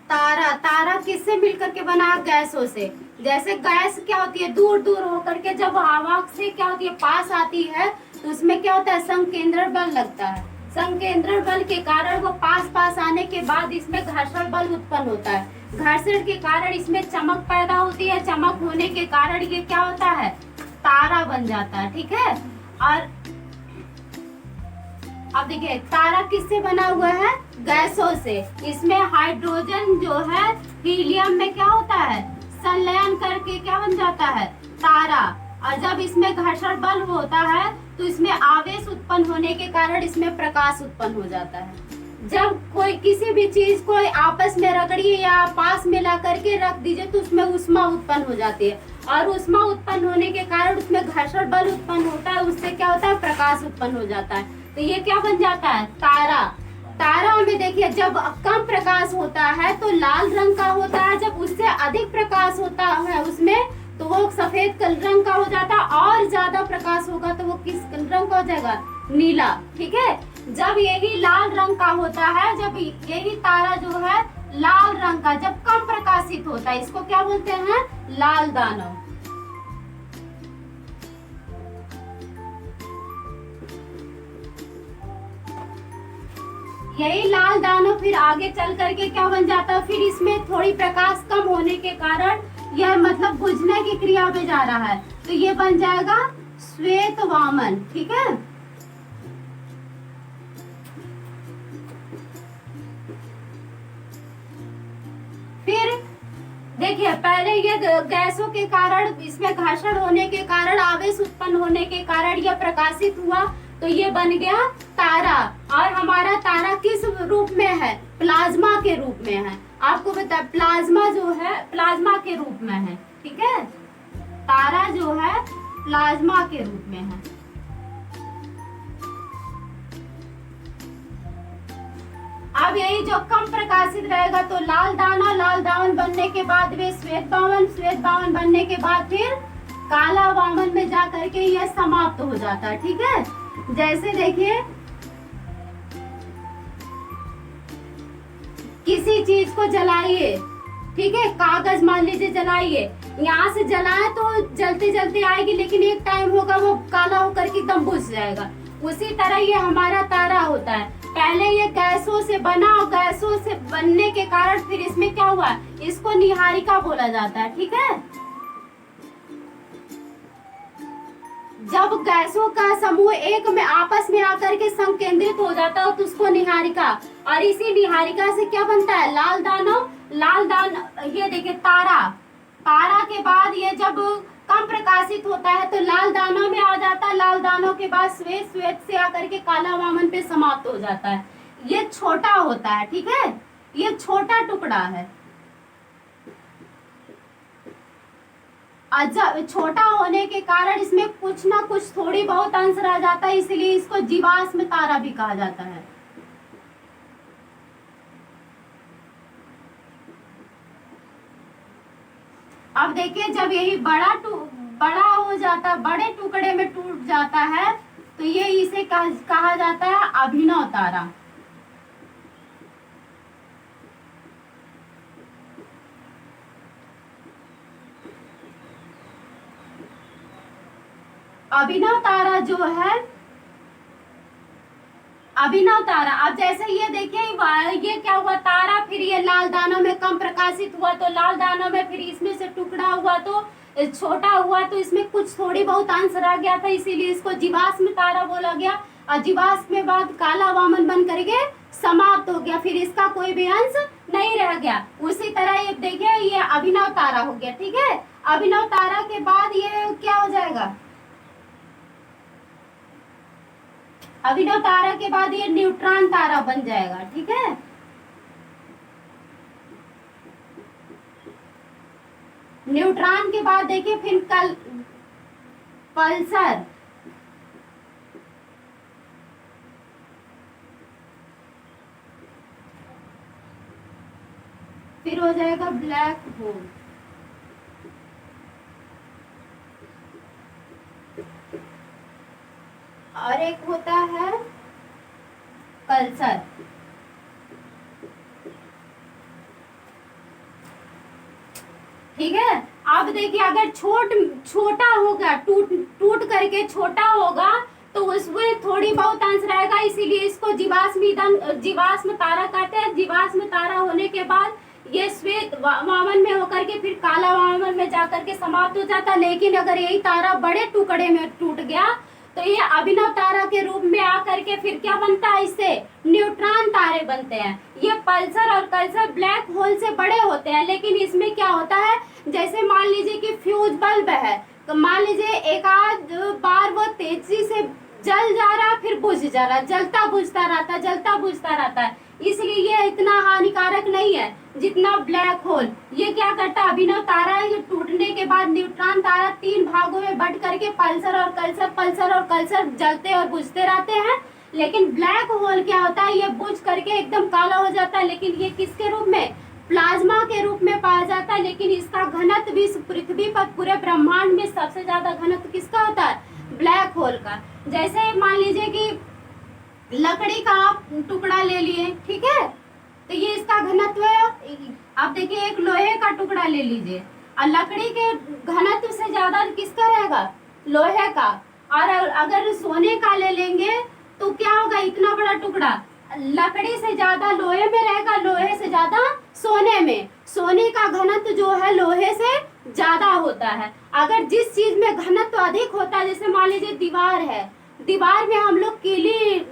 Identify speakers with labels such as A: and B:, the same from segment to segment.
A: तारा, तारा किससे मिलकर के बना? गैसों से। जैसे गैस क्या होती है, दूर दूर होकर के जब हवा से क्या होती है, पास आती है, तो उसमें क्या होता है, संकेंद्र बल लगता है। संकेंद्र बल के कारण वो पास पास आने के बाद इसमें घर्षण बल उत्पन्न होता है। घर्षण के कारण इसमें चमक पैदा होती है। चमक होने के कारण ये क्या होता है, तारा बन जाता है। ठीक है। और अब देखिए तारा किससे बना हुआ है? गैसों से। इसमें हाइड्रोजन जो है हीलियम में क्या होता है, संलयन करके क्या बन जाता है, तारा। और जब इसमें घर्षण बल होता है तो इसमें आवेश उत्पन्न होने के कारण इसमें प्रकाश उत्पन्न हो जाता है। जब कोई किसी भी चीज को आपस में रगड़िए या पास में ला करके रख दीजिए तो उसमें ऊष्मा उत्पन्न हो जाती है, और ऊष्मा उत्पन्न होने के कारण उसमें घर्षण बल उत्पन्न होता है, उससे क्या होता है, प्रकाश उत्पन्न हो जाता है। तो ये क्या बन जाता है, तारा। तारा में देखिए जब कम प्रकाश होता है तो लाल रंग का होता है, जब उससे अधिक प्रकाश होता है उसमें तो वो सफेद रंग का हो जाता है, और ज्यादा प्रकाश होगा तो वो किस रंग का हो जाएगा, नीला। ठीक है। जब यही लाल रंग का होता है, जब यही तारा जो है लाल रंग का जब कम प्रकाशित होता है, इसको क्या बोलते हैं, लाल दानव। यही लाल दानव फिर आगे चल करके क्या बन जाता है, फिर इसमें थोड़ी प्रकाश कम होने के कारण यह मतलब बुझने की क्रिया में जा रहा है, तो ये बन जाएगा श्वेत वामन। ठीक है। फिर देखिए पहले ये गैसों के कारण, इसमें घर्षण होने के कारण, आवेश उत्पन्न होने के कारण यह प्रकाशित हुआ, तो ये बन गया तारा। और हमारा तारा किस रूप में है, प्लाज्मा के रूप में है। आपको बता, प्लाज्मा जो है प्लाज्मा के रूप में है। ठीक है। तारा जो है प्लाज्मा के रूप में है। अब यही जो कम प्रकाशित रहेगा तो लाल दाना, लाल दावन बनने के बाद वे श्वेत बावन, श्वेत बावन बनने के बाद फिर काला वामन में जा करके यह समाप्त हो जाता है। ठीक है। जैसे देखिए किसी चीज को जलाइए, ठीक है, कागज मान लीजिए जलाइए, यहाँ से जलाए तो जलते जलते आएगी, लेकिन एक टाइम होगा वो काला होकर के एकदम बुझ जाएगा। उसी तरह ये हमारा तारा होता है। पहले ये गैसों से बना, और गैसों से बनने के कारण फिर इसमें क्या हुआ, इसको निहारिका बोला जाता है। ठीक है। जब गैसों का समूह एक में आपस में आकर के संकेंद्रित हो जाता है तो उसको निहारिका, और इसी निहारिका से क्या बनता है, लाल दानव। लाल दान, ये देखिए तारा, तारा के बाद ये जब कम प्रकाशित होता है तो लाल दानव में आ जाता है। लाल दानव के बाद श्वेत, श्वेत से आकर के काला वामन पे समाप्त हो जाता है। ये छोटा होता है। ठीक है। ये छोटा टुकड़ा है। छोटा होने के कारण इसमें कुछ ना कुछ थोड़ी बहुत अंश रह जाता है, इसलिए इसको जीवाश्म तारा भी कहा जाता है। अब देखिए जब यही बड़ा हो जाता, बड़े टुकड़े में टूट जाता है, तो ये इसे कहा जाता है अभिनव तारा। अभिनव तारा जो है, अभिनव तारा, अब जैसे ये देखिए ये क्या हुआ, तारा, फिर ये लाल दानों में कम प्रकाशित हुआ, तो लाल दानों में फिर इसमें से टुकड़ा हुआ तो छोटा हुआ, तो इसमें कुछ थोड़ी बहुत अंश रह गया था, इसीलिए इसको जीवाश्म तारा बोला गया। और जीवाश्म के बाद काला वामन बन करके समाप्त हो गया, फिर इसका कोई भी अंश नहीं रह गया। उसी तरह ये देखिए ये अभिनव तारा हो गया। ठीक है। अभिनव तारा के बाद ये क्या हो जाएगा, अभिनव तारा के बाद ये न्यूट्रॉन तारा बन जाएगा। ठीक है। न्यूट्रॉन के बाद देखिए फिर पल्सर, फिर हो जाएगा ब्लैक होल। और एक होता है पल्सर। ठीक है। अब देखिए अगर छोटा होगा, टूट टूट करके छोटा होगा तो उसमें थोड़ी बहुत अंश रहेगा, इसीलिए इसको जीवाश्म ईंधन, जीवाश्म तारा कहते हैं। जीवाश्म तारा होने के बाद ये श्वेत वामन में होकर के फिर काला वामन में जाकर के समाप्त हो जाता है। लेकिन अगर यही तारा बड़े टुकड़े में टूट गया तो ये अभिनव तारा के रूप में आकर के फिर क्या बनता है, इससे न्यूट्रॉन तारे बनते हैं। ये पल्सर और कल्सर ब्लैक होल से बड़े होते हैं, लेकिन इसमें क्या होता है, जैसे मान लीजिए कि फ्यूज बल्ब है, तो मान लीजिए एक आध बार वो तेजी से जल जा रहा फिर बुझ जा रहा, जलता बुझता रहता, जलता बुझता रहता है, इसलिए ये इतना हानिकारक नहीं है जितना ब्लैक होल। ये क्या करता है, अभिनव तारा ये टूटने के बाद न्यूट्रॉन तारा 3 भागों में बंट करके पल्सर और कल्सर जलते और बुझते रहते हैं। लेकिन ब्लैक होल क्या होता है, ये बुझ करके एकदम काला हो जाता है, लेकिन ये किसके रूप में, प्लाज्मा के रूप में पाया जाता है। लेकिन इसका घनत्व भी पृथ्वी पर पूरे ब्रह्मांड में सबसे ज्यादा घनत्व किसका होता है, ब्लैक होल का। जैसे मान लीजिए कि लकड़ी का आप टुकड़ा ले लिए, ठीक है, तो ये इसका घनत्व है। आप देखिए एक लोहे का टुकड़ा ले लीजिए और लकड़ी के घनत्व से ज्यादा किसका रहेगा, लोहे का। और अगर सोने का ले लेंगे तो क्या होगा, इतना बड़ा टुकड़ा लकड़ी से ज्यादा लोहे में रहेगा, लोहे से ज्यादा सोने में। सोने का घनत्व जो है लोहे से ज्यादा होता है। अगर जिस चीज में घनत्व अधिक होता है, जैसे मान लीजिए दीवार है, दीवार में हम लोग कीली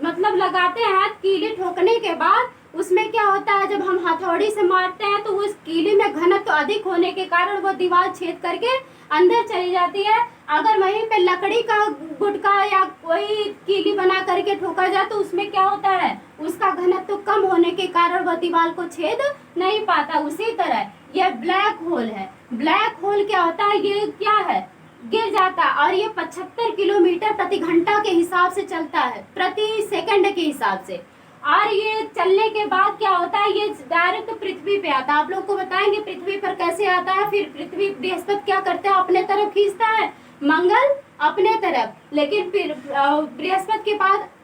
A: मतलब लगाते हैं, कीली ठोकने के बाद उसमें क्या होता है, जब हम हथौड़ी से मारते हैं तो उस कीली में घनत्व अधिक होने के कारण वो दीवार छेद करके अंदर चली जाती है। अगर वहीं पे लकड़ी का गुटका या कोई कीली बना करके ठोका जाए तो उसमें क्या होता है, उसका घनत्व कम होने के कारण वह दीवार को छेद नहीं पाता। उसी तरह यह ब्लैक होल है। ब्लैक होल क्या होता है, ये क्या है, गिर जाता है और ये 75 किलोमीटर प्रति घंटा के हिसाब से चलता है, प्रति सेकंड के हिसाब से। और ये चलने के बाद क्या होता है, ये डायरेक्ट पृथ्वी पे आता है। आप लोग को बताएंगे पृथ्वी पर कैसे आता है। फिर पृथ्वी बृहस्पति क्या करता है, अपने तरफ खींचता है, मंगल अपने तरफ। लेकिन फिर बृहस्पति के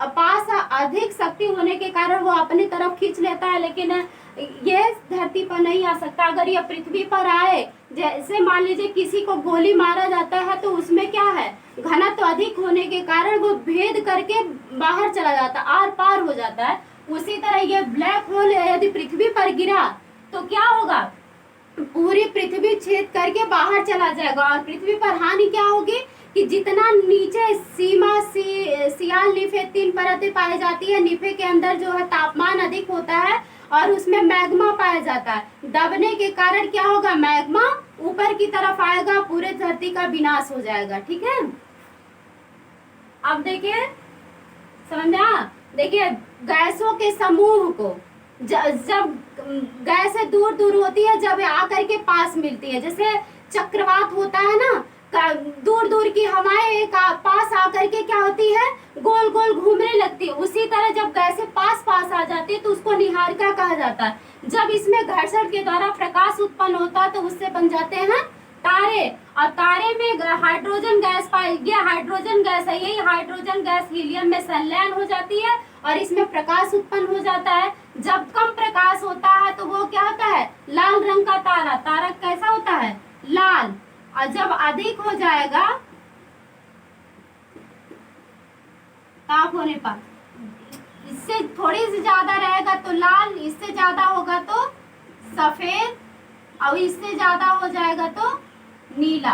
A: पास अधिक शक्ति होने के कारण वो अपनी तरफ खींच लेता है, लेकिन ये धरती पर नहीं आ सकता। अगर ये पृथ्वी पर आए, जैसे मान लीजिए किसी को गोली मारा जाता है तो उसमें क्या है, घनत्व अधिक होने के कारण वो भेद करके बाहर चला जाता है, आर पार हो जाता है। उसी तरह ये ब्लैक होल यदि पृथ्वी पर गिरा तो क्या होगा, पूरी पृथ्वी छेद करके बाहर चला जाएगा। और पृथ्वी पर हानि क्या होगी कि जितना नीचे सीमा सियाल निफे 3 परतें पाई जाती है, निफे के अंदर जो है तापमान अधिक होता है और उसमें मैग्मा पाया जाता है। दबने के कारण क्या होगा, मैग्मा ऊपर की तरफ आएगा, पूरे धरती का विनाश हो जाएगा। ठीक है, अब देखिए समझा। देखिए गैसों के समूह को जब गैसें दूर दूर होती है, जब आकर के पास मिलती है, जैसे चक्रवात होता है ना, दूर दूर की हवाएं पास आकर के क्या होती है, गोल गोल घूमने लगती है। उसी तरह जब गैसें पास पास आ जाती है तो उसको निहारिका कहा जाता है। जब इसमें घर्षण के द्वारा प्रकाश उत्पन्न होता है तो उससे बन जाते हैं तारे। और तारे में हाइड्रोजन गैस पाई, ये हाइड्रोजन गैस है, यही हाइड्रोजन गैस हीलियम में संलयन हो जाती है और इसमें प्रकाश उत्पन्न हो जाता है। जब कम प्रकाश होता है तो वो क्या होता है, लाल रंग का तारा। तारा कैसा होता है, लाल। और जब अधिक हो जाएगा ताप होने पर, इससे थोड़ी सी ज्यादा रहेगा तो लाल, इससे ज्यादा होगा तो सफेद, और इससे ज्यादा हो जाएगा तो नीला।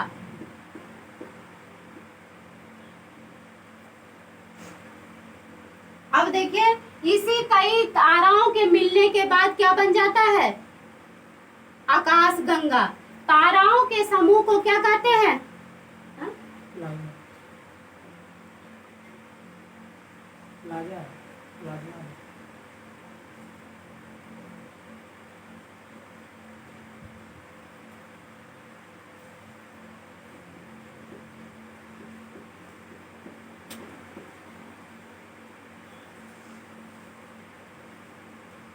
A: अब देखिए इसी कई ताराओं के मिलने के बाद क्या बन जाता है, आकाश गंगा। ताराओं के समूह को क्या कहते हैं,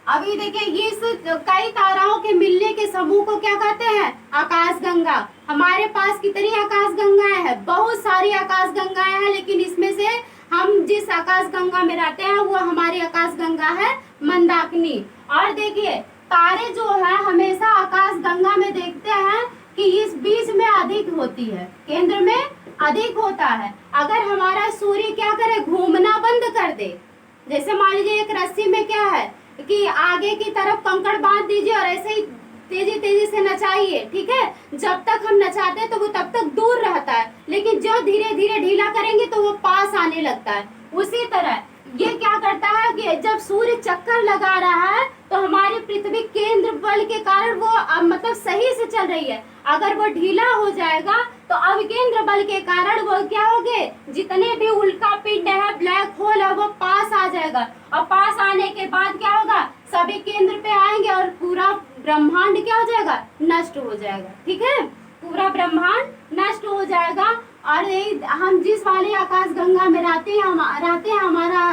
A: अभी देखिए इस कई ताराओं के मिलने के समूह को क्या कहते हैं, आकाश गंगा। हमारे पास कितनी आकाश गंगाएं हैं, बहुत सारी आकाश गंगाएं हैं, लेकिन इसमें से हम जिस आकाश गंगा में रहते हैं वो हमारी आकाश गंगा है मंदाकिनी। और देखिए तारे जो है हमेशा आकाश गंगा में देखते हैं कि इस बीच में अधिक होती है, केंद्र में अधिक होता है। अगर हमारा सूर्य क्या करे, घूमना बंद कर दे, जैसे मान लीजिए एक रस्सी में क्या है कि आगे की तरफ कंकड़ बांध दीजिए और ऐसे ही तेजी तेजी से नचाइए, ठीक है। जब तक हम नचाते हैं तो वो तब तक दूर रहता है, लेकिन जो धीरे धीरे ढीला करेंगे तो वो पास आने लगता है। उसी तरह ये क्या करता है कि जब सूर्य चक्कर लगा रहा है तो हमारी पृथ्वी केंद्र बल के कारण वो मतलब सही से चल रही है। अगर वो ढीला हो जाएगा तो अविकेंद्र बल के कारण वो क्या होगे, जितने भी उल्का पिंड है, ब्लैक होल है, वो पास आ जाएगा। और पास आने के बाद क्या होगा, सभी केंद्र पे आएंगे और पूरा ब्रह्मांड क्या हो जाएगा, नष्ट हो जाएगा, ठीक है। पूरा ब्रह्मांड नष्ट हो जाएगा। और हम जिस वाले आकाश गंगा में रहते हैं, हमारा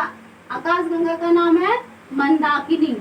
A: आकाश गंगा का नाम है मंदाकिनी।